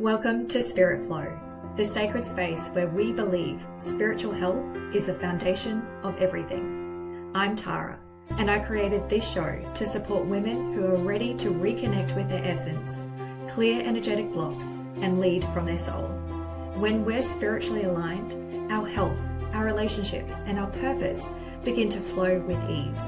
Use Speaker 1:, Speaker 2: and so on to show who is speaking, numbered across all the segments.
Speaker 1: Welcome to Spirit Flow, the sacred space where we believe spiritual health is the foundation of everything. I'm Tara, and I created this show to support women who are ready to reconnect with their essence, clear energetic blocks, and lead from their soul. When we're spiritually aligned, our health, our relationships, and our purpose begin to flow with ease.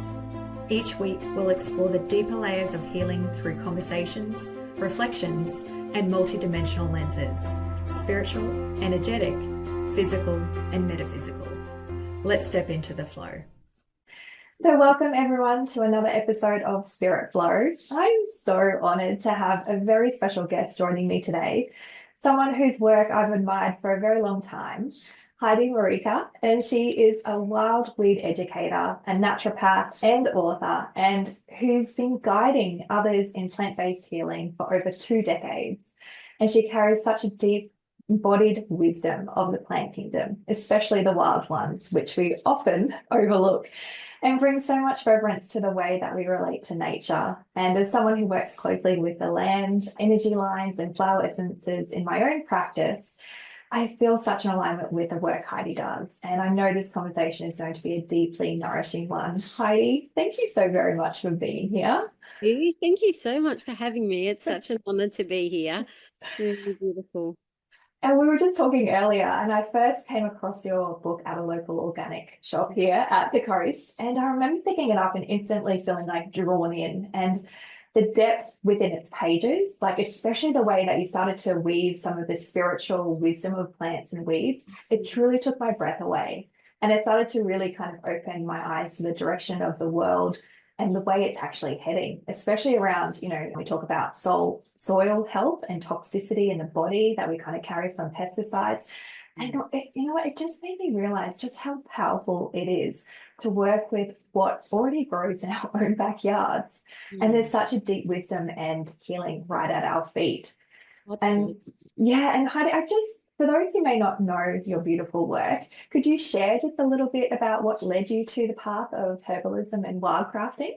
Speaker 1: Each week, we'll explore the deeper layers of healing through conversations, reflections, and multidimensional lenses: spiritual, energetic, physical, and metaphysical. Let's step into the flow. So welcome everyone to another episode of Spirit Flow. I'm so honored to have a very special guest joining me today, someone whose work I've admired for a very long time, Heidi Merika, and she is a wild weed educator, a naturopath and author, and who's been guiding others in plant-based healing for over 2 decades. And she carries such a deep embodied wisdom of the plant kingdom, especially the wild ones, which we often overlook, and brings so much reverence to the way that we relate to nature. And as someone who works closely with the land, energy lines, and flower essences in my own practice, I feel such an alignment with the work Heidi does. And I know this conversation is going to be a deeply nourishing one. Heidi, thank you so very much for being here.
Speaker 2: Thank you so much for having me. It's such an honor to be here. Really beautiful.
Speaker 1: And we were just talking earlier, and I first came across your book at a local organic shop here at the coast. And I remember picking it up and instantly feeling like drawn in. And the depth within its pages, like especially the way that you started to weave some of the spiritual wisdom of plants and weeds, it truly took my breath away. And it started to really kind of open my eyes to the direction of the world and the way it's actually heading, especially around, when we talk about soil health and toxicity in the body that we kind of carry from pesticides. And it just made me realize just how powerful it is to work with what already grows in our own backyards. And there's such a deep wisdom and healing right at our feet.
Speaker 2: Absolutely.
Speaker 1: And Heidi, for those who may not know your beautiful work, could you share just a little bit about what led you to the path of herbalism and wildcrafting?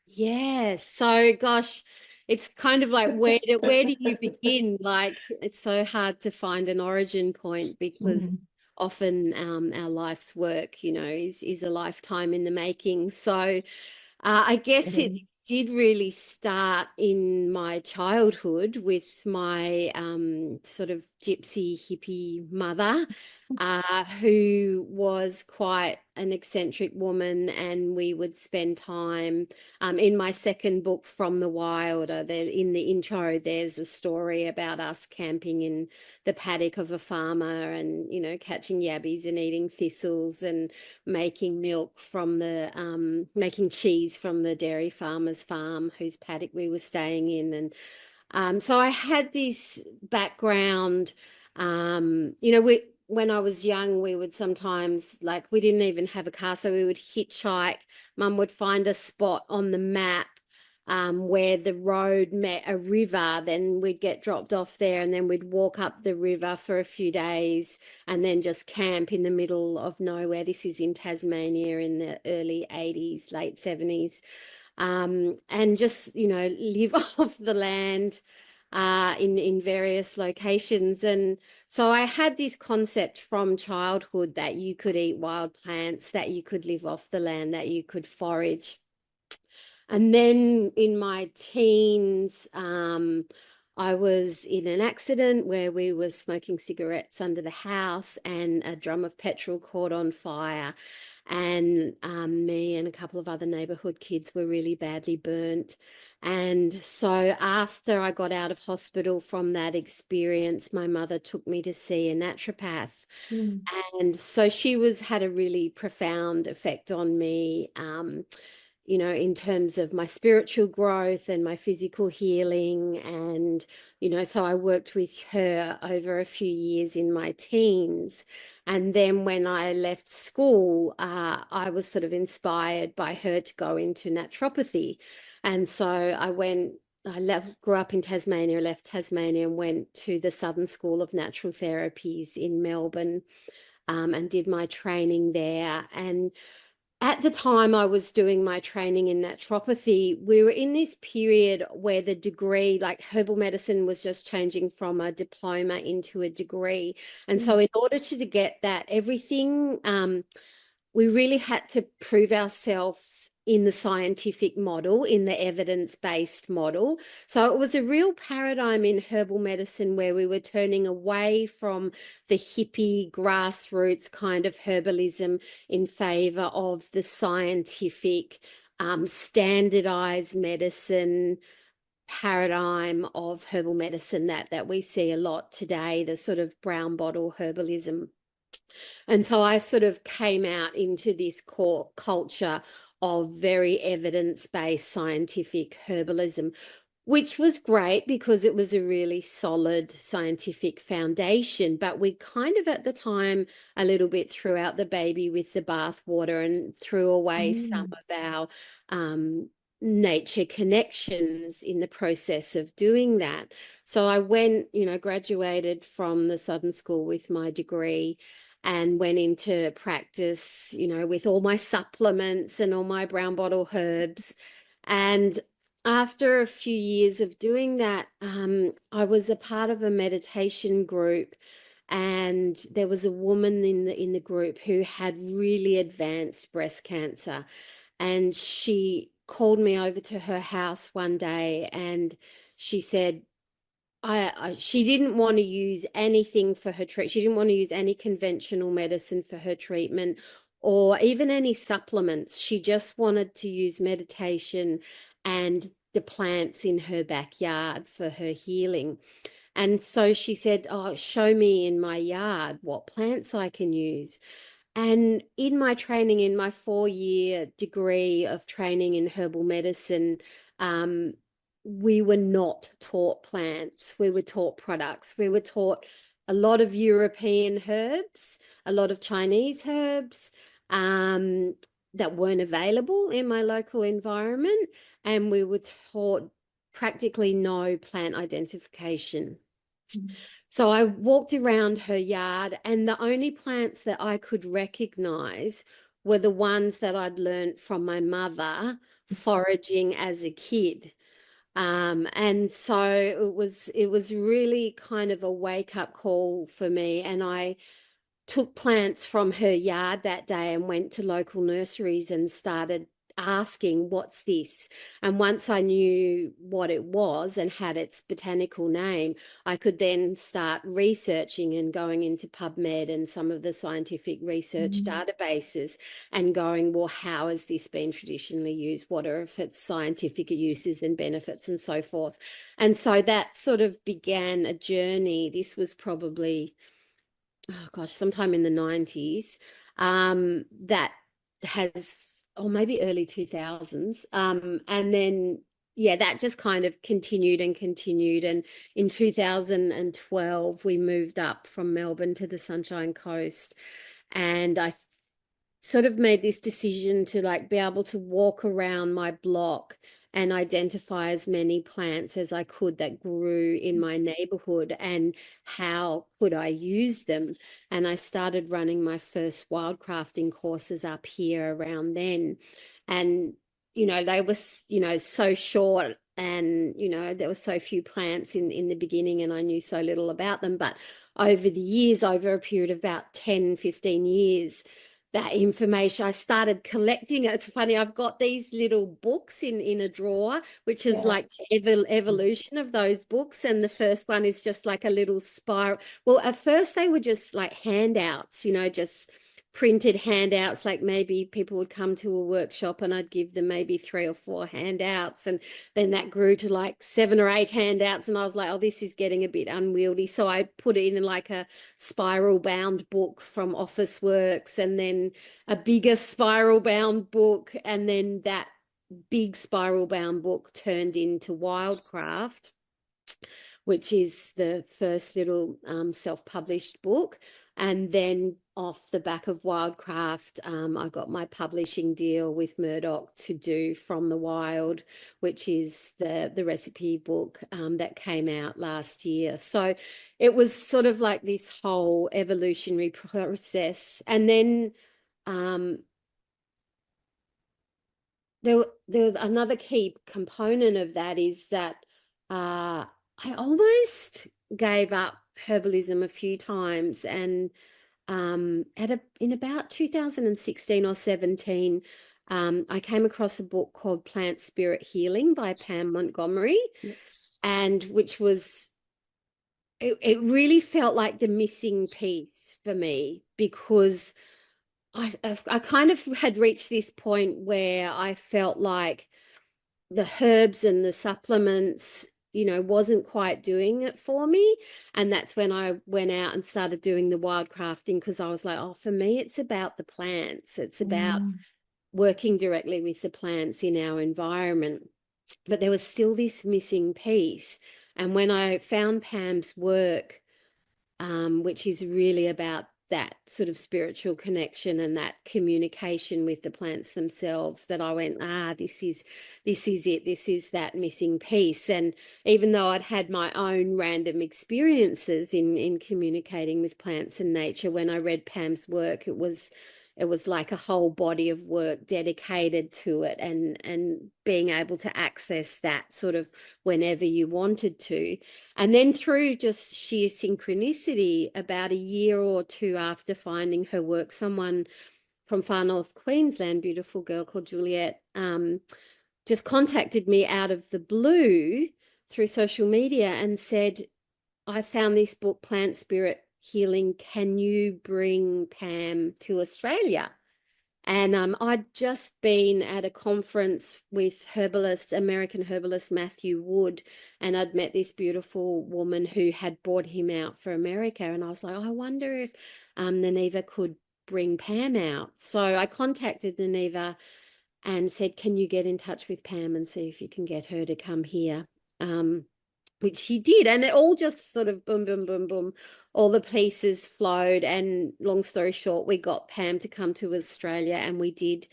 Speaker 2: Yes. So, gosh, it's kind of like where do you begin? Like, it's so hard to find an origin point because often our life's work, is a lifetime in the making. So, I guess it did really start in my childhood with my sort of gypsy hippie mother, who was quite an eccentric woman, and we would spend time in my second book, From the Wild. In the intro, there's a story about us camping in the paddock of a farmer and, catching yabbies and eating thistles and making milk from making cheese from the dairy farmer's farm whose paddock we were staying in. And so I had this background. When I was young, we would sometimes, we didn't even have a car, so we would hitchhike. Mum would find a spot on the map where the road met a river. Then we'd get dropped off there, and then we'd walk up the river for a few days and then just camp in the middle of nowhere. This is in Tasmania in the early 80s, late 70s. And just, live off the land in various locations. And so I had this concept from childhood that you could eat wild plants, that you could live off the land, that you could forage. And then in my teens, I was in an accident where we were smoking cigarettes under the house and a drum of petrol caught on fire. And me and a couple of other neighborhood kids were really badly burnt. And so after I got out of hospital from that experience, my mother took me to see a naturopath. And so she had a really profound effect on me, in terms of my spiritual growth and my physical healing. And, so I worked with her over a few years in my teens. And then when I left school, I was sort of inspired by her to go into naturopathy. And so grew up in Tasmania, left Tasmania and went to the Southern School of Natural Therapies in Melbourne, and did my training there. And At the time I was doing my training in naturopathy, we were in this period where the degree, like herbal medicine, was just changing from a diploma into a degree. And so,
Speaker 1: Mm.
Speaker 2: in order to get that, everything, we really had to prove ourselves in the scientific model, in the evidence-based model. So it was a real paradigm in herbal medicine where we were turning away from the hippie grassroots kind of herbalism in favor of the scientific, standardized medicine paradigm of herbal medicine that we see a lot today, the sort of brown bottle herbalism. And so I sort of came out into this core culture of very evidence-based scientific herbalism, which was great because it was a really solid scientific foundation. But we kind of at the time a little bit threw out the baby with the bathwater and threw away some
Speaker 1: Mm.
Speaker 2: of our nature connections in the process of doing that. So I went, graduated from the Southern School with my degree and went into practice, with all my supplements and all my brown bottle herbs. And after a few years of doing that, I was a part of a meditation group, and there was a woman in the group who had really advanced breast cancer, and she called me over to her house one day, and she said, she didn't want to use anything for her treatment. She didn't want to use any conventional medicine for her treatment or even any supplements. She just wanted to use meditation and the plants in her backyard for her healing. And so she said, "Oh, show me in my yard what plants I can use." And in my training, in my 4-year degree of training in herbal medicine, um, we were not taught plants. We were taught products. We were taught a lot of European herbs, a lot of Chinese herbs that weren't available in my local environment. And we were taught practically no plant identification.
Speaker 1: Mm.
Speaker 2: So I walked around her yard, and the only plants that I could recognize were the ones that I'd learned from my mother foraging as a kid. And so it was really kind of a wake up call for me. And I took plants from her yard that day and went to local nurseries and started asking, "What's this?" And once I knew what it was and had its botanical name, I could then start researching and going into PubMed and some of the scientific research
Speaker 1: Mm.
Speaker 2: databases and going, "Well, how has this been traditionally used? What are its scientific uses and benefits and so forth?" And so that sort of began a journey. This was probably, oh gosh, sometime in the 90s, that has, or maybe early 2000s. And then, yeah, that just kind of continued and continued. And in 2012, we moved up from Melbourne to the Sunshine Coast. And I sort of made this decision to like be able to walk around my block and identify as many plants as I could that grew in my neighborhood and how could I use them. And I started running my first wildcrafting courses up here around then. And, they were, so short, and, there were so few plants in the beginning, and I knew so little about them. But over the years, over a period of about 10, 15 years, that information, I started collecting it. It's funny, I've got these little books in a drawer, which is
Speaker 1: Yeah.
Speaker 2: like evolution of those books. And the first one is just like a little spiral. Well, at first they were just like handouts, just printed handouts. Like maybe people would come to a workshop and I'd give them maybe 3 or 4 handouts. And then that grew to like 7 or 8 handouts. And I was like, oh, this is getting a bit unwieldy. So I put it in like a spiral bound book from Officeworks, and then a bigger spiral bound book, and then that big spiral bound book turned into Wildcraft, which is the first little self-published book. And then off the back of Wildcraft, I got my publishing deal with Murdoch to do From the Wild, which is the recipe book that came out last year. So it was sort of like this whole evolutionary process. And then um, another key component of that is that I almost gave up herbalism a few times, and in about 2016 or 17, I came across a book called Plant Spirit Healing by Pam Montgomery, and which was it really felt like the missing piece for me, because I kind of had reached this point where I felt like the herbs and the supplements, wasn't quite doing it for me. And that's when I went out and started doing the wildcrafting, because I was like, oh, for me, it's about the plants. It's about working directly with the plants in our environment. But there was still this missing piece. And when I found Pam's work, which is really about that sort of spiritual connection and that communication with the plants themselves, that I went, this is it. This is that missing piece. And even though I'd had my own random experiences in communicating with plants and nature, when I read Pam's work, it was like a whole body of work dedicated to it, and being able to access that sort of whenever you wanted to. And then through just sheer synchronicity, about a year or two after finding her work, someone from far north Queensland, beautiful girl called Juliet, just contacted me out of the blue through social media and said, I found this book, Plant Spirit Healing. Can you bring Pam to Australia? And I'd just been at a conference with American herbalist Matthew Wood, and I'd met this beautiful woman who had brought him out for America. And I was like, I wonder if Naniva could bring Pam out. So I contacted Naniva and said, can you get in touch with Pam and see if you can get her to come here? Which she did, and it all just sort of boom, boom, boom, boom. All the pieces flowed, and long story short, we got Pam to come to Australia, and we did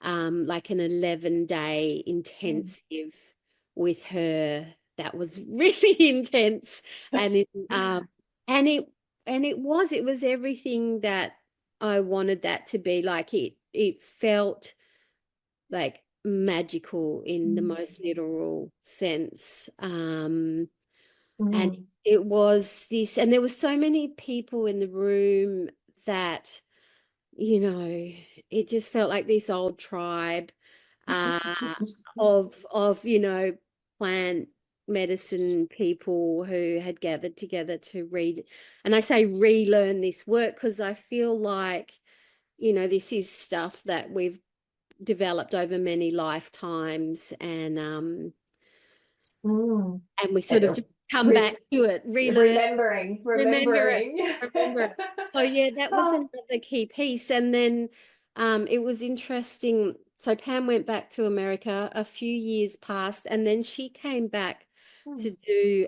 Speaker 2: like an 11-day intensive with her. That was really intense, and and it was everything that I wanted that to be. Like it felt like magical in the most literal sense. And it was this, and there were so many people in the room that, it just felt like this old tribe uh, of plant medicine people who had gathered together to read. And I say relearn this work because I feel like, this is stuff that we've developed over many lifetimes, and we sort of just come back to it, relearn, remember it,
Speaker 1: remembering.
Speaker 2: remember it. So yeah, that was
Speaker 1: Oh.
Speaker 2: another key piece. And then it was interesting. So Pam went back to America, a few years passed, and then she came back to do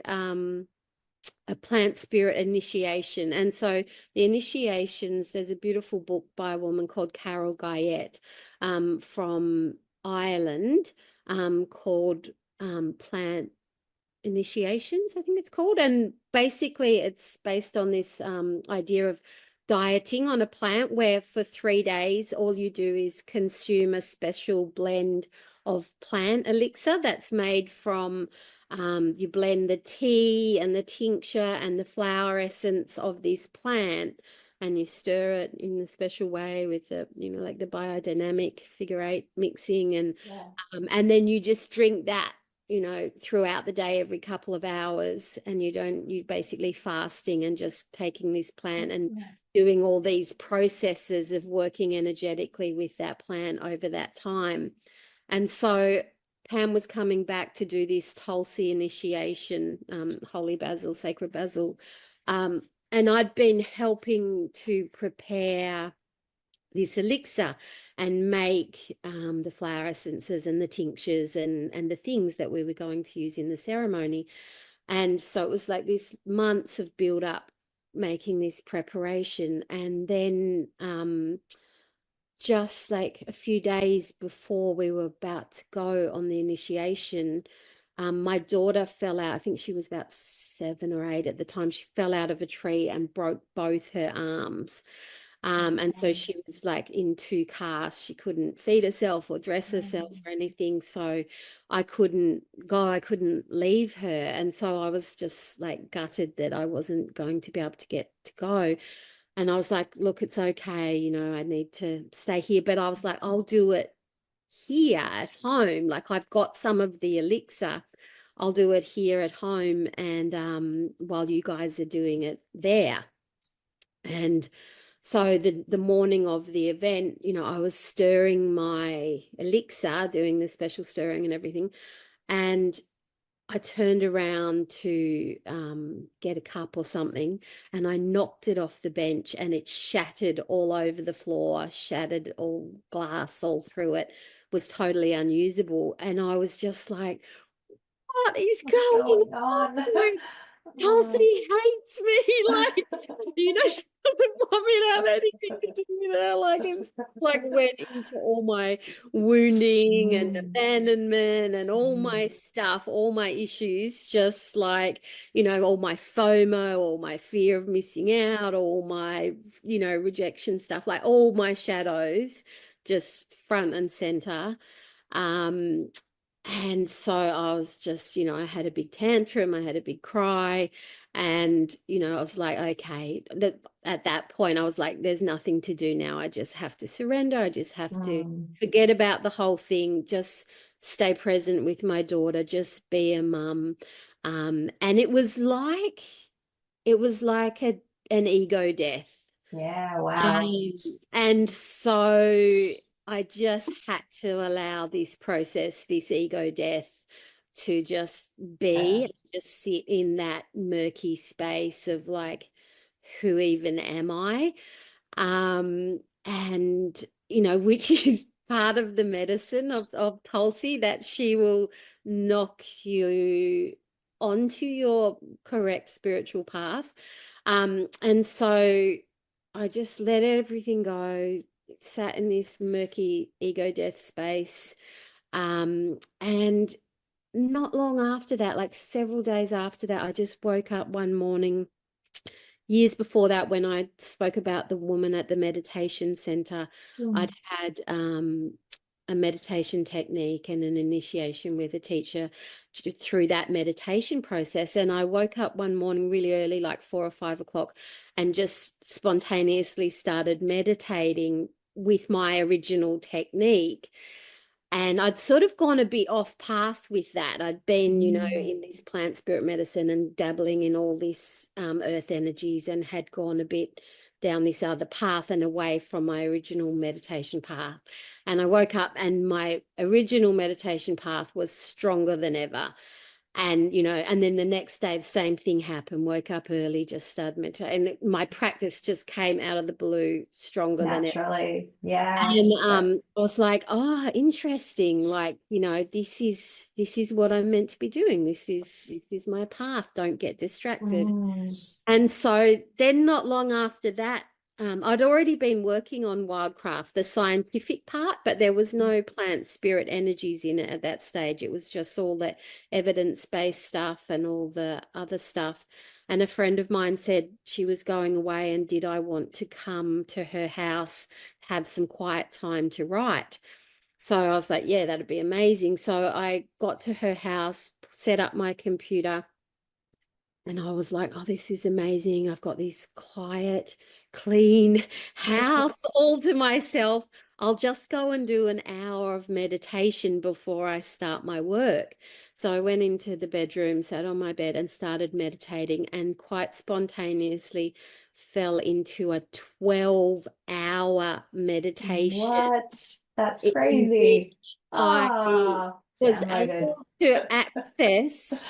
Speaker 2: a plant spirit initiation. And so the initiations, there's a beautiful book by a woman called Carol Guyette from Ireland called Plant Initiations, I think it's called. And basically it's based on this idea of dieting on a plant, where for 3 days all you do is consume a special blend of plant elixir that's made from you blend the tea and the tincture and the flower essence of this plant, and you stir it in a special way with the like the biodynamic figure 8 mixing, and then you just drink that throughout the day, every couple of hours, and you basically fasting and just taking this plant and doing all these processes of working energetically with that plant over that time. And so Pam was coming back to do this Tulsi initiation, holy basil, sacred basil, and I'd been helping to prepare this elixir and make the flower essences and the tinctures and the things that we were going to use in the ceremony. And so it was like this months of build up making this preparation. And then just like a few days before we were about to go on the initiation, my daughter fell out. I think she was about 7 or 8 at the time. She fell out of a tree and broke both her arms. And so she was like in two casts. She couldn't feed herself or dress herself or anything. So I couldn't go, I couldn't leave her. And so I was just like gutted that I wasn't going to be able to get to go. And I was like, look, it's okay, I need to stay here. But I was like, I'll do it here at home. Like I've got some of the elixir. I'll do it here at home and while you guys are doing it there. And so the morning of the event, I was stirring my elixir, doing the special stirring and everything. And I turned around to get a cup or something, and I knocked it off the bench, and it shattered all over the floor, shattered all glass all through it, was totally unusable. And I was just like, what is
Speaker 1: What's
Speaker 2: going
Speaker 1: going on?
Speaker 2: on? Kelsey
Speaker 1: Oh.
Speaker 2: hates me. Like, she doesn't want me to have anything to do with her. Like, it's like went into all my wounding and
Speaker 1: Mm.
Speaker 2: abandonment and all my stuff, all my issues, just like, all my FOMO, all my fear of missing out, all my, rejection stuff, like all my shadows, just front and center. Um, and so I was just, I had a big tantrum, I had a big cry, and, I was like, okay, at that point, I was like, there's nothing to do now. I just have to surrender. I just have to
Speaker 1: Mm.
Speaker 2: forget about the whole thing, just stay present with my daughter, just be a mum. And it was like an ego death.
Speaker 1: Yeah, wow.
Speaker 2: Um, and so I just had to allow this process, this ego death, to just
Speaker 1: Yeah.
Speaker 2: be, just sit in that murky space of like, who even am I? And which is part of the medicine of Tulsi, that she will knock you onto your correct spiritual path. And so I just let everything go, sat in this murky ego death space. And not long after that, like several days after that, I just woke up one morning, years before that, when I spoke about the woman at the meditation center. I'd
Speaker 1: Mm.
Speaker 2: had a meditation technique and an initiation with a teacher through that meditation process. And I woke up one morning really early, like 4 or 5 o'clock, and just spontaneously started meditating with my original technique. And I'd sort of gone a bit off path with that. I'd been,
Speaker 1: Mm.
Speaker 2: in this plant spirit medicine and dabbling in all this earth energies, and had gone a bit down this other path and away from my original meditation path. And I woke up and my original meditation path was stronger than ever. And then the next day, the same thing happened. Woke up early, just started meditating. And my practice just came out of the blue stronger than ever.
Speaker 1: Naturally. Yeah.
Speaker 2: And
Speaker 1: That,
Speaker 2: I was like, oh, interesting. Like, this is what I'm meant to be doing. This is my path. Don't get distracted.
Speaker 1: mm.
Speaker 2: And so then not long after that, I'd already been working on wildcraft, the scientific part, but there was no plant spirit energies in it at that stage. It was just all the evidence-based stuff and all the other stuff. And a friend of mine said she was going away, and did I want to come to her house, have some quiet time to write? So I was like, yeah, that'd be amazing. So I got to her house, set up my computer, and I was like, oh, this is amazing. I've got this quiet, clean house all to myself. I'll just go and do an hour of meditation before I start my work. So I went into the bedroom, sat on my bed, and started meditating, and quite spontaneously fell into a 12-hour meditation
Speaker 1: What? That's
Speaker 2: in
Speaker 1: crazy.
Speaker 2: which I
Speaker 1: Ah,
Speaker 2: was
Speaker 1: downloaded.
Speaker 2: able to access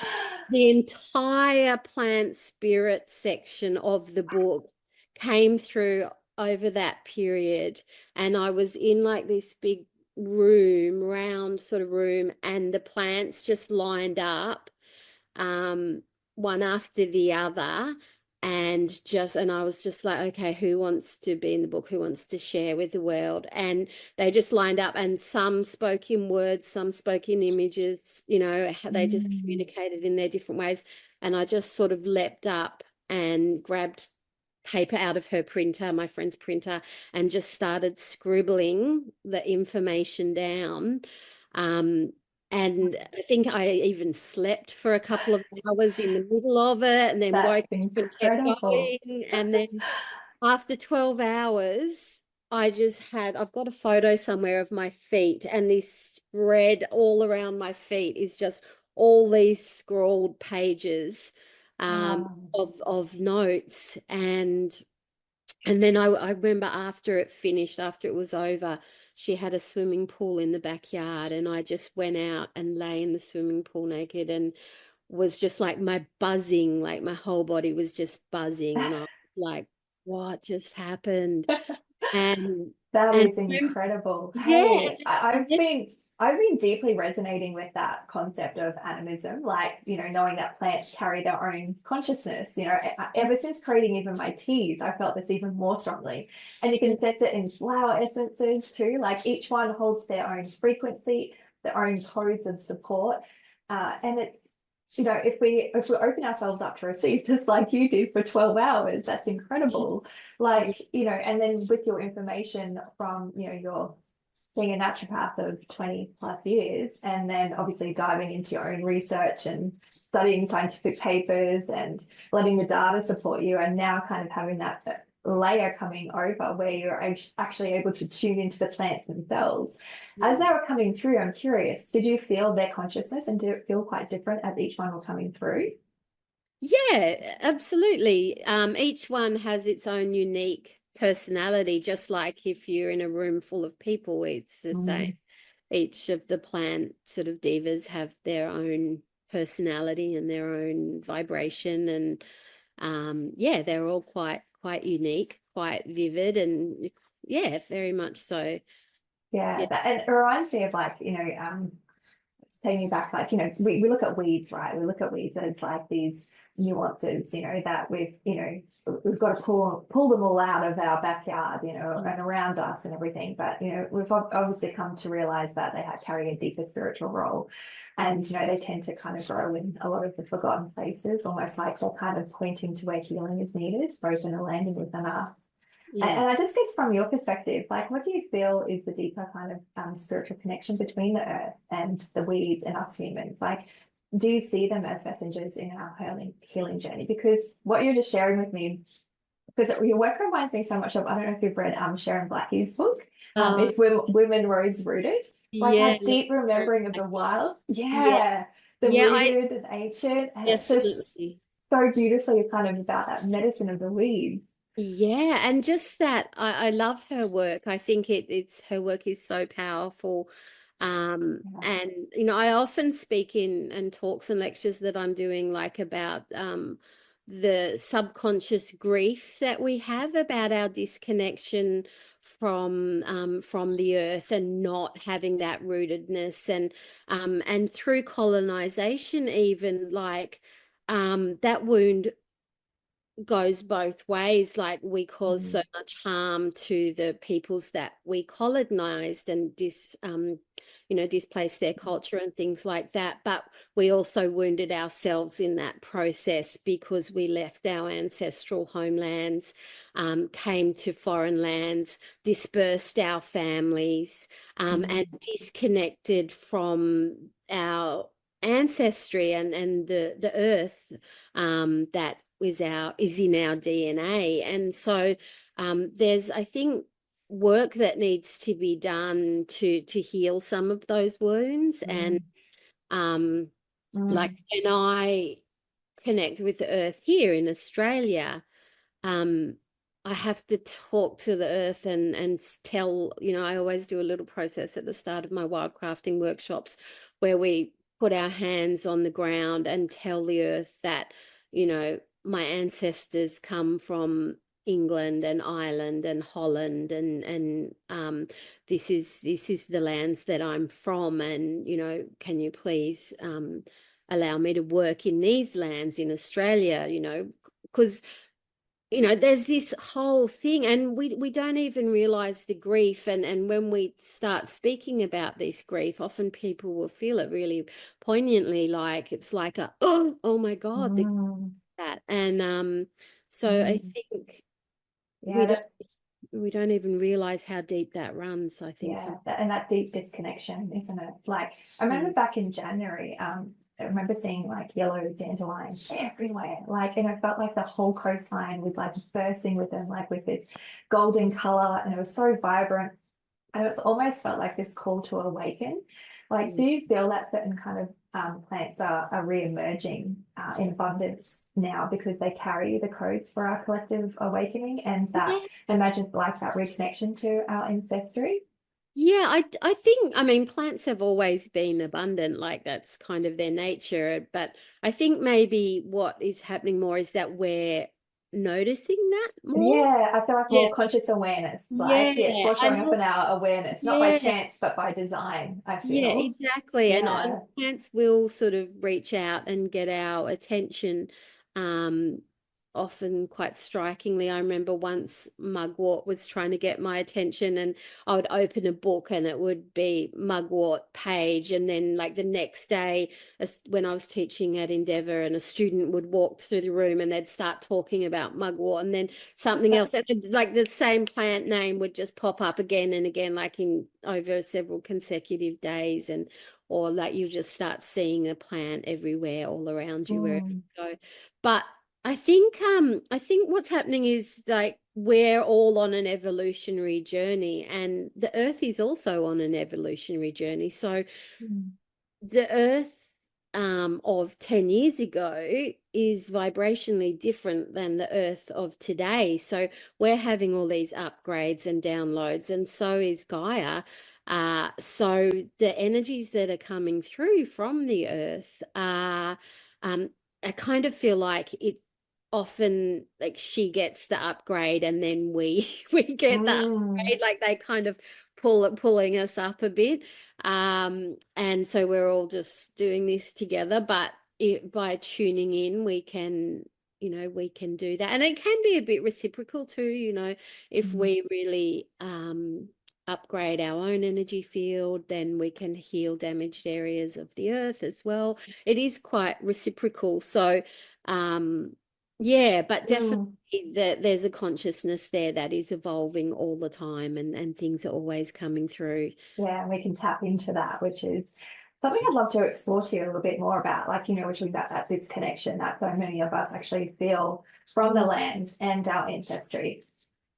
Speaker 2: the entire plant spirit section of the book, came through over that period. And I was in like this big room, round sort of room, and the plants just lined up, um, one after the other. And I was just like, okay, who wants to be in the book? Who wants to share with the world? And they just lined up, and some spoke in words, some spoke in images, how they just
Speaker 1: Mm.
Speaker 2: communicated in their different ways. And I just sort of leapt up and grabbed paper out of her printer, my friend's printer, and just started scribbling the information down. Um, and I think I even slept for a couple of hours in the middle of it and then woke
Speaker 1: That's
Speaker 2: up and kept
Speaker 1: incredible.
Speaker 2: going. And then after 12 hours, I've got a photo somewhere of my feet, and this spread all around my feet is just all these scrawled pages
Speaker 1: Wow.
Speaker 2: of notes. And then I remember after it finished, after it was over, she had a swimming pool in the backyard, and I just went out and lay in the swimming pool naked and was just like like my whole body was just buzzing, and I was like, what just happened? And
Speaker 1: That
Speaker 2: and
Speaker 1: is incredible.
Speaker 2: yeah,
Speaker 1: Hey,
Speaker 2: and then,
Speaker 1: I've been deeply resonating with that concept of animism, like, knowing that plants carry their own consciousness. Ever since creating even my teas, I felt this even more strongly. And you can sense it in flower essences too. Like each one holds their own frequency, their own codes of support. And it's, if we open ourselves up to receive just like you did for 12 hours, that's incredible.
Speaker 2: yeah,
Speaker 1: Like, and then with your information from, your being a naturopath of 20 plus years, and then obviously diving into your own research and studying scientific papers and letting the data support you, and now kind of having that layer coming over where you're actually able to tune into the plants themselves. As they were coming through, I'm curious, did you feel their consciousness, and did it feel quite different as each one were coming through?
Speaker 2: yeah, absolutely. Each one has its own unique personality, just like if you're in a room full of people, it's the same.
Speaker 1: Mm.
Speaker 2: Each of the plant sort of divas have their own personality and their own vibration, and yeah, they're all quite unique, quite vivid, and yeah, very much so.
Speaker 1: Yeah,
Speaker 2: Yeah.
Speaker 1: and it reminds me of like, just taking you back, like, we look at weeds, right? We look at weeds as like these nuances, that we've got to pull them all out of our backyard, and around us and everything. But, we've obviously come to realize that they carry a deeper spiritual role. And, they tend to kind of grow in a lot of the forgotten places, almost like they're kind of pointing to where healing is needed, both in the land and within us.
Speaker 2: Yeah.
Speaker 1: And I just guess from your perspective, like, what do you feel is the deeper kind of spiritual connection between the earth and the weeds and us humans? Like, do you see them as messengers in our healing journey? Because what you're just sharing with me, because your work reminds me so much of, I don't know if you've read Sharon Blackie's book,
Speaker 2: Uh,
Speaker 1: If Women Rose Rooted, like
Speaker 2: yeah.
Speaker 1: that deep remembering of the wild.
Speaker 2: Yeah.
Speaker 1: Yeah, the
Speaker 2: Yeah, I
Speaker 1: rooted and ancient. And it's just
Speaker 2: definitely.
Speaker 1: so beautifully kind of about that medicine of the weeds.
Speaker 2: Yeah, and just that I love her work. I think it's her work is so powerful.
Speaker 1: Yeah.
Speaker 2: And I often speak in and talks and lectures that I'm doing like about the subconscious grief that we have about our disconnection from the earth and not having that rootedness, and through colonization even like that wound goes both ways. Like we cause so
Speaker 1: Mm.
Speaker 2: much harm to the peoples that we colonized and displaced their culture and things like that. But we also wounded ourselves in that process because we left our ancestral homelands, came to foreign lands, dispersed our families, and
Speaker 1: Mm.
Speaker 2: disconnected from our ancestry and the earth that is in our DNA. And so there's, I think, work that needs to be done to heal some of those wounds. And
Speaker 1: Mm.
Speaker 2: um, like
Speaker 1: Mm.
Speaker 2: when I connect with the earth here in Australia, um, I have to talk to the earth and tell, I always do a little process at the start of my wildcrafting workshops where we put our hands on the ground and tell the earth that, my ancestors come from England and Ireland and Holland, and this is the lands that I'm from, and can you please allow me to work in these lands in Australia, because there's this whole thing, and we don't even realize the grief. And when we start speaking about this grief, often people will feel it really poignantly, like it's like oh my God,
Speaker 1: Mm.
Speaker 2: that. And so I
Speaker 1: Mm.
Speaker 2: think. we
Speaker 1: Yeah,
Speaker 2: don't we don't even realize how deep that runs, I think.
Speaker 1: yeah, and that deep disconnection, isn't it? Like I remember
Speaker 2: Mm.
Speaker 1: back in January, I remember seeing like yellow dandelions everywhere, like, and I felt like the whole coastline was like bursting with them, like with this golden color, and it was so vibrant. And it's almost felt like this call to awaken. Like, do
Speaker 2: Mm.
Speaker 1: you feel that certain kind of plants are re-emerging in abundance now because they carry the codes for our collective awakening and that
Speaker 2: Yeah.
Speaker 1: imagine like that reconnection to our ancestry?
Speaker 2: Yeah, I think, I mean, plants have always been abundant, like that's kind of their nature. But I think maybe what is happening more is that we're noticing that more.
Speaker 1: Yeah, I feel like
Speaker 2: Yeah.
Speaker 1: more conscious awareness. Like, yeah, it's
Speaker 2: Yeah.
Speaker 1: more showing up in our awareness, not by
Speaker 2: Yeah.
Speaker 1: chance, but by design, I
Speaker 2: Yeah,
Speaker 1: feel.
Speaker 2: exactly. And
Speaker 1: Yeah.
Speaker 2: plants will sort of reach out and get our attention, um, often quite strikingly. I remember once mugwort was trying to get my attention, and I would open a book and it would be mugwort page. And then, like the next day, when I was teaching at Endeavour, and a student would walk through the room and they'd start talking about mugwort, and then something else, like the same plant name would just pop up again and again, like in over several consecutive days, and or like you just start seeing a plant everywhere, all around you, wherever you
Speaker 1: Mm,
Speaker 2: go. But I think what's happening is like we're all on an evolutionary journey, and the earth is also on an evolutionary journey. So
Speaker 1: mm,
Speaker 2: the earth of 10 years ago is vibrationally different than the earth of today. So we're having all these upgrades and downloads, and so is Gaia. So the energies that are coming through from the earth are, I kind of feel like it often, like she gets the upgrade and then we we get the
Speaker 1: mm,
Speaker 2: upgrade, like they kind of pulling us up a bit. And so we're all just doing this together, but by tuning in, we can, we can do that. And it can be a bit reciprocal too, if
Speaker 1: mm,
Speaker 2: we really upgrade our own energy field, then we can heal damaged areas of the earth as well. It is quite reciprocal. So, yeah, but definitely
Speaker 1: mm.
Speaker 2: that there's a consciousness there that is evolving all the time, and things are always coming through.
Speaker 1: Yeah, and we can tap into that, which is something I'd love to explore to you a little bit more about. Like, we're talking about that disconnection that so many of us actually feel from the
Speaker 2: Mm.
Speaker 1: land and our ancestry.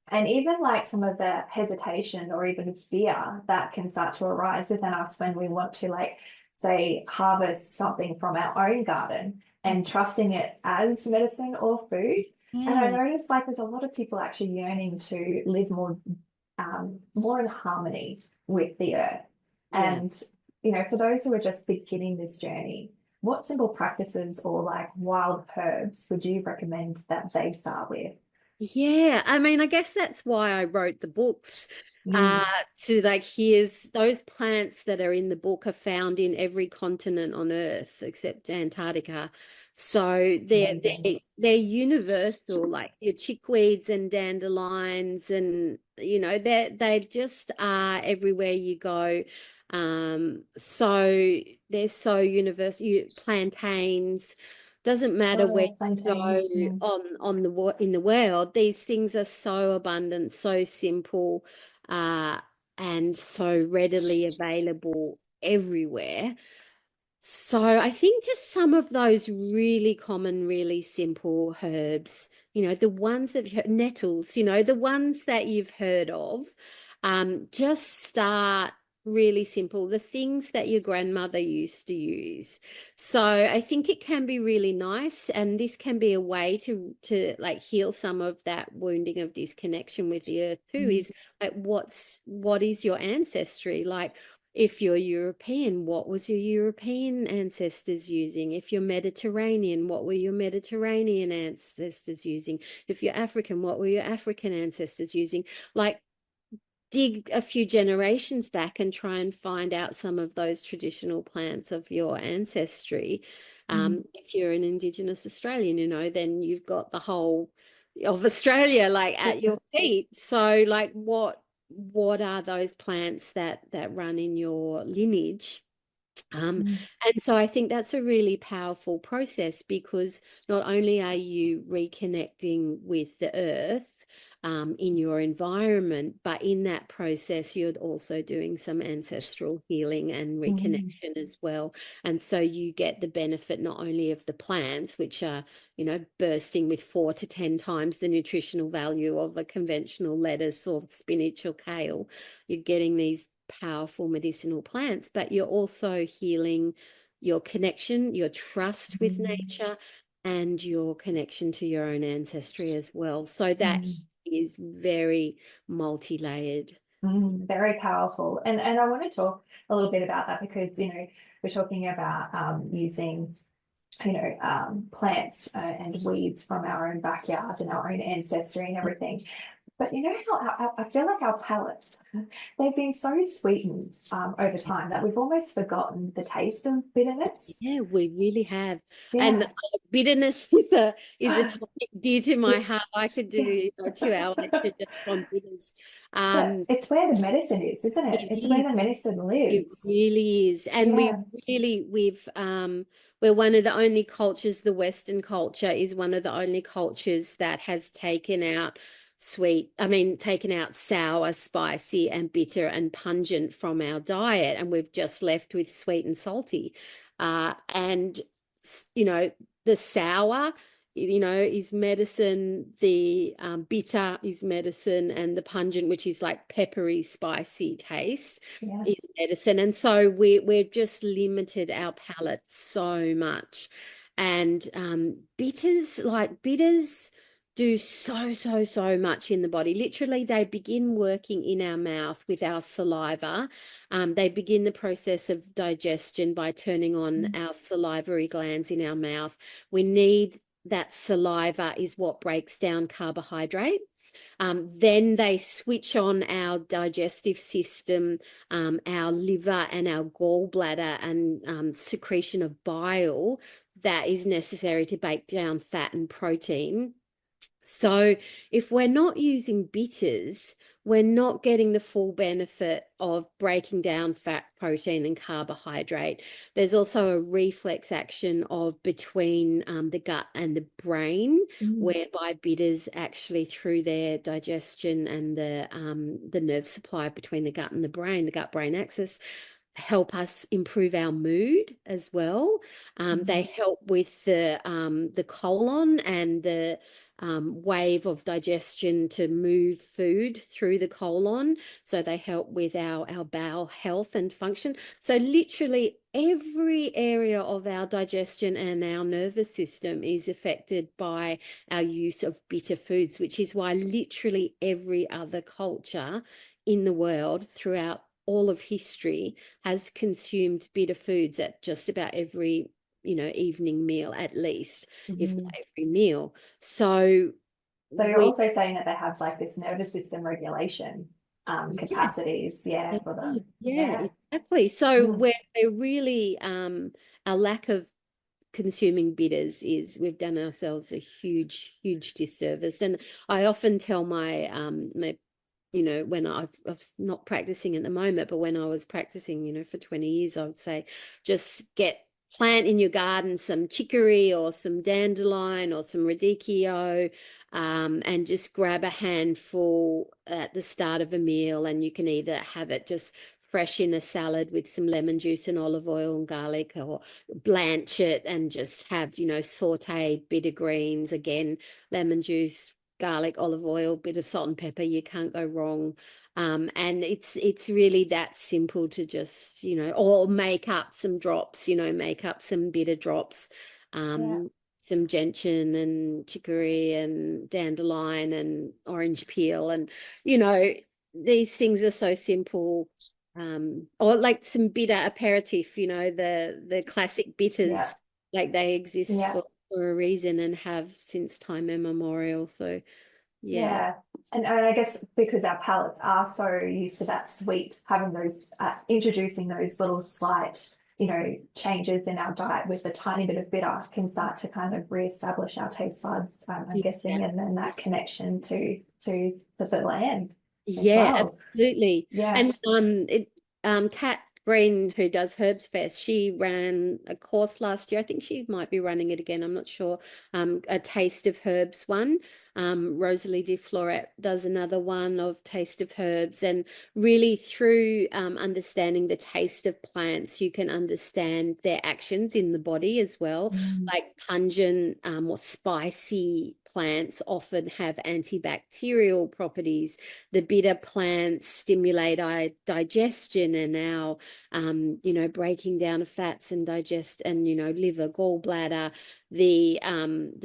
Speaker 1: And even like some of the hesitation or even fear that can start to arise within us when we want to, like, say, harvest something from our own garden and trusting it as medicine or food. And I
Speaker 2: Yeah.
Speaker 1: noticed like there's a lot of people actually yearning to live more in harmony with the earth.
Speaker 2: Yeah.
Speaker 1: And, for those who are just beginning this journey, what simple practices or like wild herbs would you recommend that they start with?
Speaker 2: Yeah, I mean, I guess that's why I wrote the books. Uh,
Speaker 1: Mm,
Speaker 2: to like, here's those plants that are in the book are found in every continent on Earth except Antarctica. So
Speaker 1: amazing.
Speaker 2: they're universal, like your chickweeds and dandelions, and they just are everywhere you go. So they're so universal. Plantains, doesn't matter where
Speaker 1: Oh,
Speaker 2: go
Speaker 1: plantains. Mm,
Speaker 2: on in the world, these things are so abundant, so simple, uh, and so readily available everywhere. So I think just some of those really common, really simple herbs, the ones that nettles, the ones that you've heard of, just start really simple, the things that your grandmother used to use. So I think it can be really nice, and this can be a way to like heal some of that wounding of disconnection with the earth too,
Speaker 1: mm,
Speaker 2: is like what is your ancestry? Like, if you're European, what was your European ancestors using? If you're Mediterranean, what were your Mediterranean ancestors using? If you're African, what were your African ancestors using? Like, dig a few generations back and try and find out some of those traditional plants of your ancestry.
Speaker 1: mm.
Speaker 2: If you're an Indigenous Australian, then you've got the whole of Australia like at your feet. So, like, what are those plants that run in your lineage? And so I think that's a really powerful process, because not only are you reconnecting with the earth in your environment, but in that process, you're also doing some ancestral healing and reconnection as well. And so you get the benefit not only of the plants, which are, bursting with 4 to 10 times the nutritional value of a conventional lettuce or spinach or kale. You're getting these powerful medicinal plants, but you're also healing your connection, your trust with nature, and your connection to your own ancestry as well. So that is very multi-layered.
Speaker 1: Very powerful. And I want to talk a little bit about that because, we're talking about using, plants and weeds from our own backyard and our own ancestry and everything. But how I feel like our palates, they've been so sweetened over time that we've almost forgotten the taste of bitterness.
Speaker 2: Yeah, we really have.
Speaker 1: Yeah.
Speaker 2: And bitterness is a topic dear to my heart. I could do a 2-hour lecture just on bitters.
Speaker 1: But it's where the medicine is, isn't it?
Speaker 2: It
Speaker 1: It's
Speaker 2: is.
Speaker 1: where the medicine
Speaker 2: It
Speaker 1: lives.
Speaker 2: really is. And we're one of the only cultures, the Western culture is one of the only cultures that has taken out taken out sour, spicy, and bitter and pungent from our diet. And we've just left with sweet and salty. And, the sour, is medicine, the bitter is medicine, and the pungent, which is like peppery, spicy taste, is medicine. And so we've just limited our palate so much. And bitters do so much in the body. Literally, they begin working in our mouth with our saliva. They begin the process of digestion by turning on our salivary glands in our mouth. We need that saliva is what breaks down carbohydrate. Then they switch on our digestive system, our liver and our gallbladder, and secretion of bile that is necessary to break down fat and protein. So if we're not using bitters, we're not getting the full benefit of breaking down fat, protein, and carbohydrate. There's also a reflex action of between the gut and the brain, whereby bitters actually, through their digestion and the nerve supply between the gut and the brain, the gut-brain axis, help us improve our mood as well. They help with the colon and the wave of digestion to move food through the colon. So they help with our bowel health and function. So literally every area of our digestion and our nervous system is affected by our use of bitter foods, which is why literally every other culture in the world throughout all of history has consumed bitter foods at just about every evening meal, at least, if not every meal. So
Speaker 1: you're also saying that they have like this nervous system regulation capacities, for them.
Speaker 2: Yeah, exactly. So we're really our lack of consuming bitters is we've done ourselves a huge disservice. And I often tell my when I'm not practicing at the moment, but when I was practicing, for 20 years, I would say just plant in your garden some chicory or some dandelion or some radicchio, and just grab a handful at the start of a meal, and you can either have it just fresh in a salad with some lemon juice and olive oil and garlic, or blanch it and just have, sauteed bitter greens, again, lemon juice, garlic, olive oil, bit of salt and pepper. You can't go wrong. And it's really that simple to just, or make up some drops, make up some bitter drops, some gentian and chicory and dandelion and orange peel. And, these things are so simple. Or like some bitter aperitif, the classic bitters, like they exist for a reason and have since time immemorial. So
Speaker 1: and I guess because our palates are so used to that sweet, having those introducing those little slight changes in our diet with a tiny bit of bitter can start to kind of reestablish our taste buds, I'm guessing, and then that connection to the land.
Speaker 2: Yeah,
Speaker 1: well.
Speaker 2: absolutely.
Speaker 1: Yeah.
Speaker 2: And Kat Breen, who does Herbs Fest, she ran a course last year. I think she might be running it again. I'm not sure. A Taste of Herbs one. Rosalie de Floret does another one of Taste of Herbs. And really through understanding the taste of plants, you can understand their actions in the body as well.
Speaker 1: Mm.
Speaker 2: Like pungent or spicy plants often have antibacterial properties. The bitter plants stimulate our digestion and our breaking down of fats and digest and, liver, gallbladder. The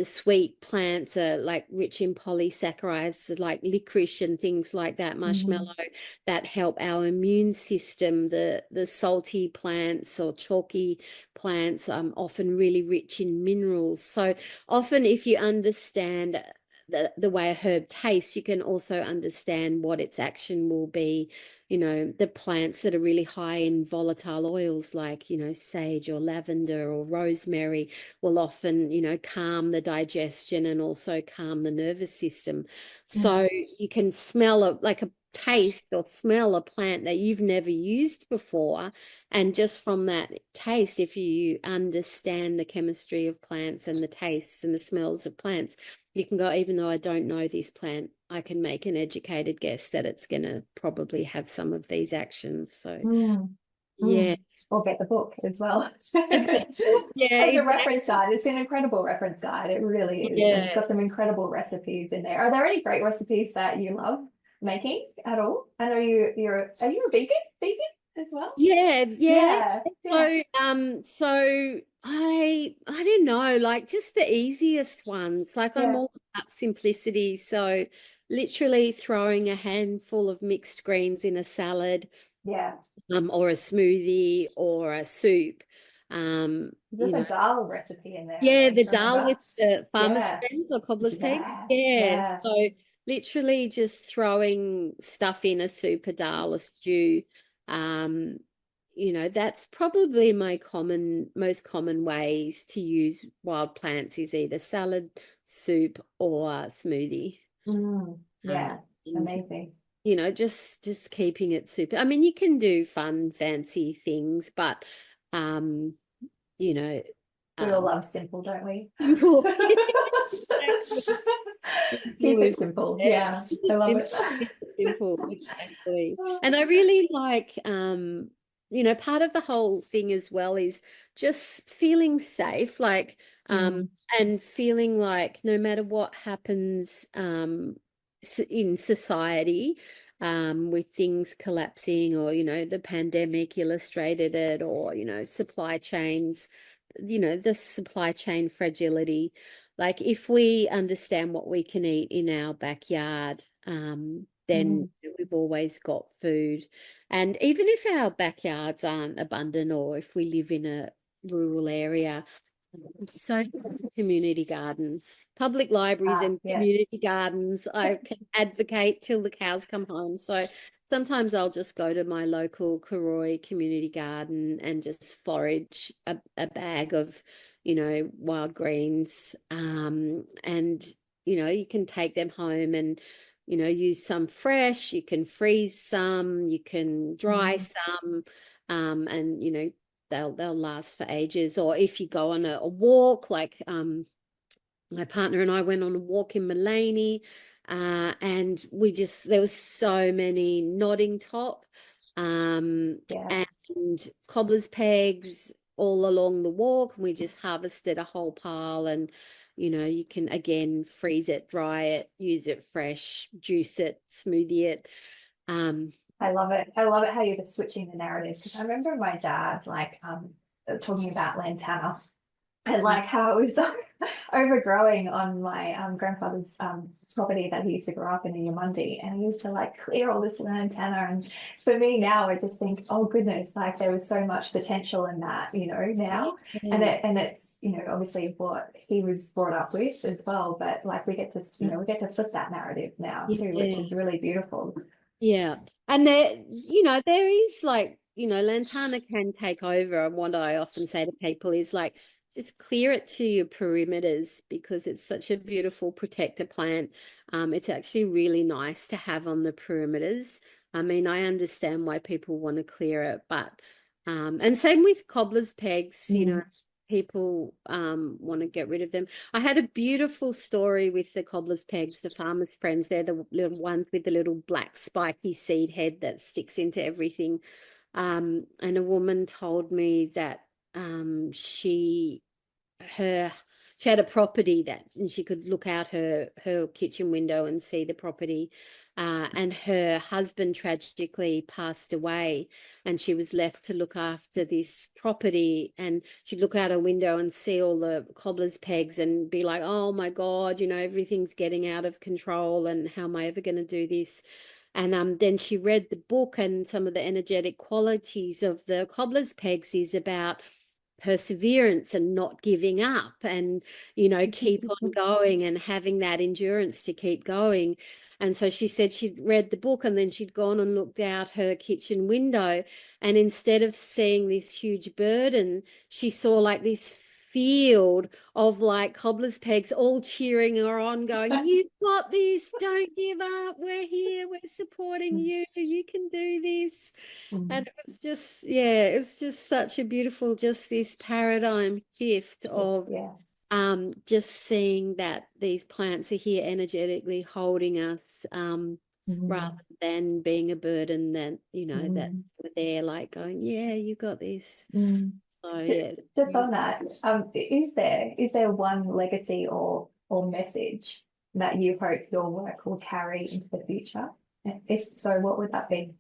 Speaker 2: sweet plants are like rich in polysaccharides, like licorice and things like that, marshmallow, that help our immune system. The salty plants or chalky plants often really rich in minerals. So often if you understand the way a herb tastes, you can also understand what its action will be. The plants that are really high in volatile oils like, sage or lavender or rosemary will often, calm the digestion and also calm the nervous system. So you can smell a taste or smell a plant that you've never used before. And just from that taste, if you understand the chemistry of plants and the tastes and the smells of plants, you can go, even though I don't know this plant, I can make an educated guess that it's going to probably have some of these actions. So, yeah.
Speaker 1: Or get the book as well.
Speaker 2: Yeah,
Speaker 1: As a reference
Speaker 2: exactly.
Speaker 1: guide. It's an incredible reference guide. It really is. And it's
Speaker 2: Yeah.
Speaker 1: got some incredible recipes in there. Are there any great recipes that you love making at all? I know are you a vegan? Vegan as well?
Speaker 2: Yeah, yeah.
Speaker 1: Yeah. Yeah.
Speaker 2: So I don't know, like just the easiest ones. Like I'm
Speaker 1: Yeah.
Speaker 2: all about simplicity. So literally throwing a handful of mixed greens in a salad,
Speaker 1: Yeah.
Speaker 2: or a smoothie or a soup. Um,
Speaker 1: There's
Speaker 2: you
Speaker 1: a
Speaker 2: know,
Speaker 1: dal recipe in there, I
Speaker 2: yeah,
Speaker 1: think.
Speaker 2: the
Speaker 1: I
Speaker 2: dal
Speaker 1: remember.
Speaker 2: with the farmer's
Speaker 1: Yeah.
Speaker 2: greens or cobbler's peas.
Speaker 1: Yeah.
Speaker 2: Yeah.
Speaker 1: Yes.
Speaker 2: So literally just throwing stuff in a soup, a dal, a stew. Um, that's probably my most common ways to use wild plants is either salad, soup, or smoothie. Uh,
Speaker 1: Yeah.
Speaker 2: and
Speaker 1: Amazing.
Speaker 2: just keeping it super. I mean, you can do fun, fancy things, but um, you know,
Speaker 1: We all
Speaker 2: um,
Speaker 1: love simple, don't we?
Speaker 2: simple, exactly.
Speaker 1: Keep
Speaker 2: Simple is
Speaker 1: it simple.
Speaker 2: yes,
Speaker 1: Yeah.
Speaker 2: keep
Speaker 1: I
Speaker 2: it
Speaker 1: love
Speaker 2: simple,
Speaker 1: it.
Speaker 2: keep it simple, exactly. And I really like, part of the whole thing as well is just feeling safe, like,
Speaker 1: Mm,
Speaker 2: and feeling like no matter what happens, in society, with things collapsing or, the pandemic illustrated it or, supply chains, the supply chain fragility. Like if we understand what we can eat in our backyard, then
Speaker 1: mm,
Speaker 2: we've always got food. And even if our backyards aren't abundant or if we live in a rural area, so community gardens, public libraries and
Speaker 1: yeah.
Speaker 2: community gardens, I can advocate till the cows come home. So sometimes I'll just go to my local Karoi community garden and just forage a bag of, wild greens. And, you can take them home and, use some fresh, you can freeze some, you can dry
Speaker 1: Mm,
Speaker 2: some, and, they'll last for ages. Or if you go on a walk, like my partner and I went on a walk in Mullaney, and there was so many nodding top,
Speaker 1: yeah.
Speaker 2: and cobbler's pegs all along the walk, and we just harvested a whole pile. And you can again freeze it, dry it, use it fresh, juice it, smoothie it. um
Speaker 1: I love it. I love it how you're just switching the narrative. Because I remember my dad talking about lantana and like how it was overgrowing on my grandfather's property that he used to grow up in Yamundi, and he used to like clear all this lantana. And for me now, I just think, oh goodness, like there was so much potential in that, now, and
Speaker 2: yeah,
Speaker 1: it's obviously what he was brought up with as well. But like we get to we get to flip that narrative now too, which
Speaker 2: yeah.
Speaker 1: is really beautiful.
Speaker 2: Yeah. And there is like, lantana can take over. And what I often say to people is like, just clear it to your perimeters because it's such a beautiful protector plant. It's actually really nice to have on the perimeters. I mean, I understand why people want to clear it, but And same with cobbler's pegs, you know,
Speaker 1: Mm.
Speaker 2: people want to get rid of them. I had a beautiful story with the cobbler's pegs, the farmer's friends. They're the little ones with the little black spiky seed head that sticks into everything. And a woman told me that her she had a property that and she could look out her kitchen window and see the property, and her husband tragically passed away, and she was left to look after this property, and she'd look out her window and see all the cobbler's pegs and be like, oh my God, you know, everything's getting out of control and how am I ever going to do this? And then she read the book, and some of the energetic qualities of the cobbler's pegs is about perseverance and not giving up, and you know, keep on going and having that endurance to keep going. And so she said she'd read the book and then she'd gone and looked out her kitchen window, and instead of seeing this huge burden, she saw like this field of like cobbler's pegs all cheering her on, going, you've got this, don't give up, we're here, we're supporting you, you can do this. And it was just, yeah, it's just such a beautiful, just this paradigm shift of
Speaker 1: Yeah.
Speaker 2: just seeing that these plants are here energetically holding us, rather than being a burden, that, you know, that we're there like going, yeah, you got this. So yeah.
Speaker 1: Just on that, is there one legacy or message that you hope your work will carry into the future? If so, what would that be?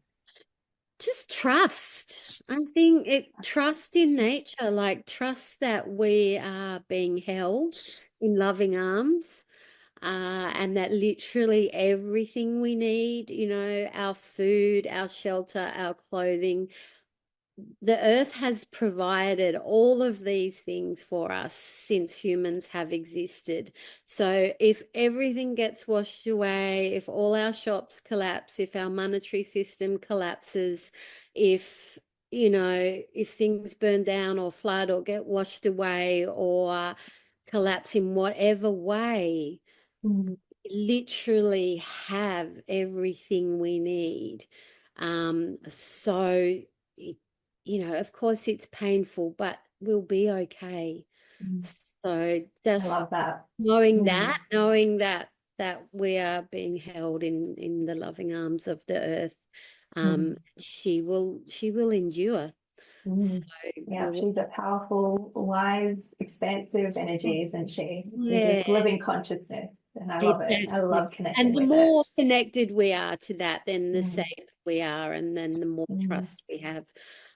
Speaker 2: Just trust. I think trust in nature, like trust that we are being held in loving arms, and that literally everything we need, you know, our food, our shelter, our clothing, the earth has provided all of these things for us since humans have existed. So if everything gets washed away, if all our shops collapse, if our monetary system collapses, if, you know, if things burn down or flood or get washed away or collapse in whatever way, literally have everything we need. So you know, of course it's painful, but we'll be okay. So
Speaker 1: I
Speaker 2: just
Speaker 1: love that.
Speaker 2: knowing that we are being held in the loving arms of the earth, she will endure. So
Speaker 1: Yeah,
Speaker 2: we'll,
Speaker 1: she's a powerful, wise, expansive energy, isn't she? She's
Speaker 2: yeah,
Speaker 1: just living consciousness, and I love it. I
Speaker 2: exactly.
Speaker 1: love connecting
Speaker 2: And the
Speaker 1: with it.
Speaker 2: more connected we are to that, then the
Speaker 1: Mm,
Speaker 2: safer we are, and then the more
Speaker 1: mm,
Speaker 2: trust we have,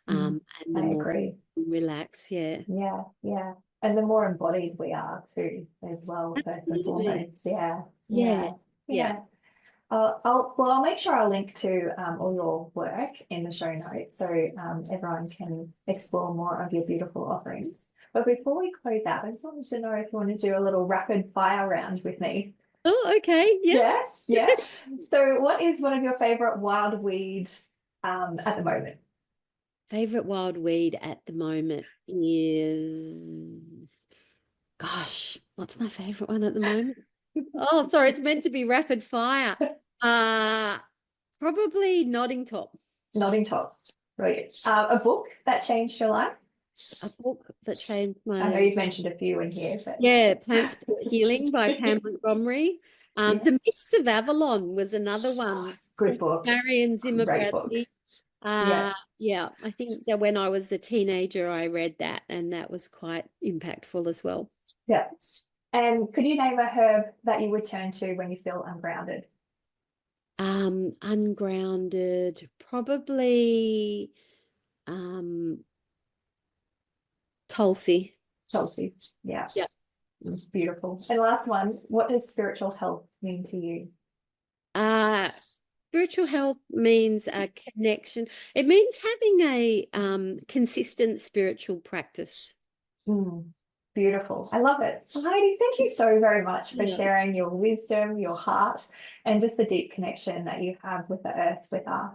Speaker 1: mm.
Speaker 2: and the
Speaker 1: I
Speaker 2: more
Speaker 1: agree.
Speaker 2: relax. Yeah.
Speaker 1: Yeah, yeah. And the more embodied we are too, as well, first and
Speaker 2: Absolutely.
Speaker 1: foremost. Yeah,
Speaker 2: Yeah.
Speaker 1: yeah,
Speaker 2: Yeah.
Speaker 1: yeah. I'll make sure I'll link to all your work in the show notes so everyone can explore more of your beautiful offerings. But before we close out, I just wanted to know if you want to do a little rapid fire round with me.
Speaker 2: Oh, okay. Yeah.
Speaker 1: Yeah, yeah. So, what is one of your favorite wild weed at the moment?
Speaker 2: Favorite wild weed at the moment is, gosh, what's my favorite one at the moment? Oh, sorry, it's meant to be rapid fire. Uh, Probably nodding top.
Speaker 1: Nodding top. Brilliant. A book that changed your life?
Speaker 2: A book that changed
Speaker 1: I know
Speaker 2: my,
Speaker 1: you've mentioned a few in here, but
Speaker 2: yeah, Plant Spirit Healing by Pam Montgomery.
Speaker 1: yeah,
Speaker 2: The Mists of Avalon was another one.
Speaker 1: good book.
Speaker 2: Marion Zimmer
Speaker 1: Great book.
Speaker 2: Bradley.
Speaker 1: Yeah,
Speaker 2: Yeah, I think that when I was a teenager, I read that, and that was quite impactful as well.
Speaker 1: yeah. And could you name a herb that you would turn to when you feel ungrounded?
Speaker 2: Ungrounded, probably um Tulsi.
Speaker 1: Chelsea. Yeah,
Speaker 2: Yeah.
Speaker 1: beautiful. And last one, what does spiritual health mean to you?
Speaker 2: Uh Spiritual health means a connection. It means having a consistent spiritual practice.
Speaker 1: Mm, beautiful. I love it. Well, Heidi, thank you so very much for
Speaker 2: Yeah.
Speaker 1: sharing your wisdom, your heart, and just the deep connection that you have with the earth, with us.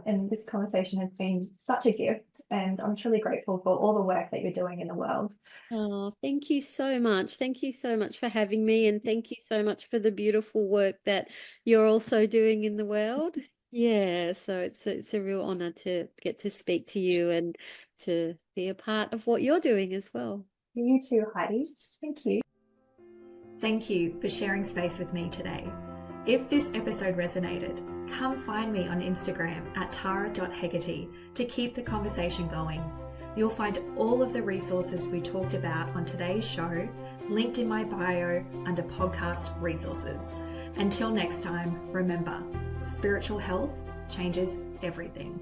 Speaker 1: And this conversation has been such a gift, and I'm truly grateful for all the work that you're doing in the world.
Speaker 2: Oh, thank you so much. Thank you so much for having me, and thank you so much for the beautiful work that you're also doing in the world. Yeah, so it's a real honor to get to speak to you and to be a part of what you're doing as well.
Speaker 3: You too, Heidi. Thank you.
Speaker 1: Thank you for sharing space with me today. If this episode resonated, come find me on Instagram at tara.hegarty to keep the conversation going. You'll find all of the resources we talked about on today's show linked in my bio under podcast resources. Until next time, remember, spiritual health changes everything.